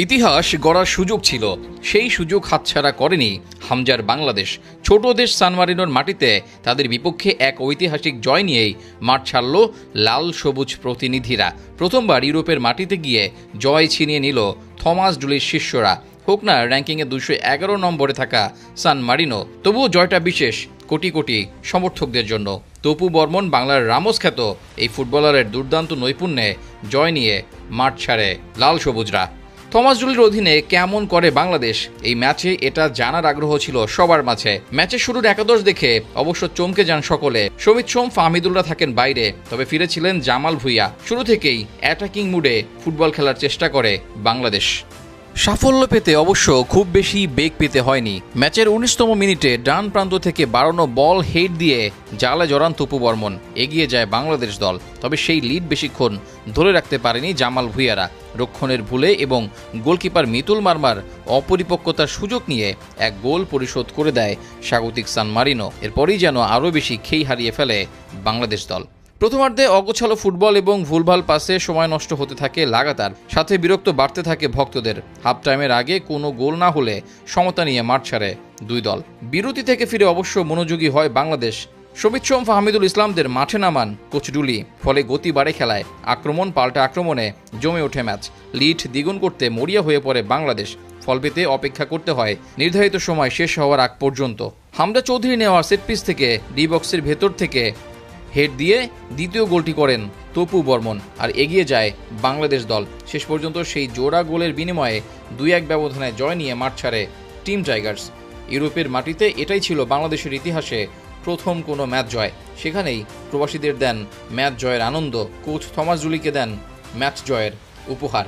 ইতিহাস গড়ার সুযোগ ছিল, সেই সুযোগ হাতছাড়া করেনি হামজার বাংলাদেশ। ছোট দেশ সান মারিনোর মাটিতে তাদের বিপক্ষে এক ঐতিহাসিক জয় নিয়েই মাঠ ছাড়ল লাল সবুজ প্রতিনিধিরা। প্রথমবার ইউরোপের মাটিতে গিয়ে জয় ছিনিয়ে নিল থমাস ডুলির শিষ্যরা। হোক না র্যাঙ্কিংয়ে 211 নম্বরে থাকা সান মারিনো, তবুও জয়টা বিশেষ কোটি কোটি সমর্থকদের জন্য। তপু বর্মন, বাংলার রামোস খ্যাত এই ফুটবলারের দুর্দান্ত নৈপুণ্যে জয় নিয়ে মাঠ ছাড়ে লাল সবুজরা। থমাস ডুলির অধীনে কেমন করে বাংলাদেশ এই ম্যাচে, এটা জানার আগ্রহ ছিল সবার মাঝে। ম্যাচের শুরুর একাদশ দেখে অবশ্য চমকে যান সকলে। সমিত সোম, ফাহমিদুল্লাহ থাকেন বাইরে, তবে ফিরেছিলেন জামাল ভুঁইয়া। শুরু থেকেই অ্যাটাকিং মুডে ফুটবল খেলার চেষ্টা করে বাংলাদেশ। সাফল্য পেতে অবশ্য খুব বেশি বেগ পেতে হয়নি। ম্যাচের 19তম মিনিটে ডান প্রান্ত থেকে বাড়ানো বল হেড দিয়ে জালে জড়ান তপু বর্মন। এগিয়ে যায় বাংলাদেশ দল, তবে সেই লিড বেশিক্ষণ ধরে রাখতে পারেনি জামাল ভুঁইয়ারা। রক্ষণের ভুলে এবং গোলকিপার মিতুল মারমার অপরিপক্কতার সুযোগ নিয়ে এক গোল পরিশোধ করে দেয় স্বাগতিক সান মারিনো। এরপরই যেন আরও বেশি খেই হারিয়ে ফেলে বাংলাদেশ দল। প্রথমার্ধে অগোছালো ফুটবল এবং ভুলভাল পাসে সময় নষ্ট হতে থাকে লাগাতার, সাথে বিরক্ত বাড়তে থাকে ভক্তদের। হাফ টাইমের আগে কোনো গোল না হলে সমতা নিয়ে মাঠ ছাড়ে দুই দল। বিরতি থেকে ফিরে অবশ্য মনোযোগী হয় বাংলাদেশ। সমিত সোম, ফাহমিদুল ইসলামদের মাঠে নামান কোচ ডুলি, ফলে গতি বাড়ে খেলায়। আক্রমণ পাল্টা আক্রমণে জমে ওঠে ম্যাচ। লিড দ্বিগুণ করতে মরিয়া হয়ে পড়ে বাংলাদেশ। ফল পেতে অপেক্ষা করতে হয় নির্ধারিত সময় শেষ হওয়ার আগ পর্যন্ত। হামদা চৌধুরী নেওয়া সেটপিস থেকে ডি বক্সের ভেতর থেকে হেড দিয়ে দ্বিতীয় গোলটি করেন তপু বর্মন, আর এগিয়ে যায় বাংলাদেশ দল। শেষ পর্যন্ত সেই জোড়া গোলের বিনিময়ে 2-1 ব্যবধানে জয় নিয়ে মাঠ ছাড়ে টিম টাইগার্স। ইউরোপের মাটিতে এটাই ছিল বাংলাদেশের ইতিহাসে প্রথম কোনো ম্যাচ জয়। সেখানেই প্রবাসীদের দেন ম্যাচ জয়ের আনন্দ, কোচ থমাস ডুলিকে দেন ম্যাচ জয়ের উপহার।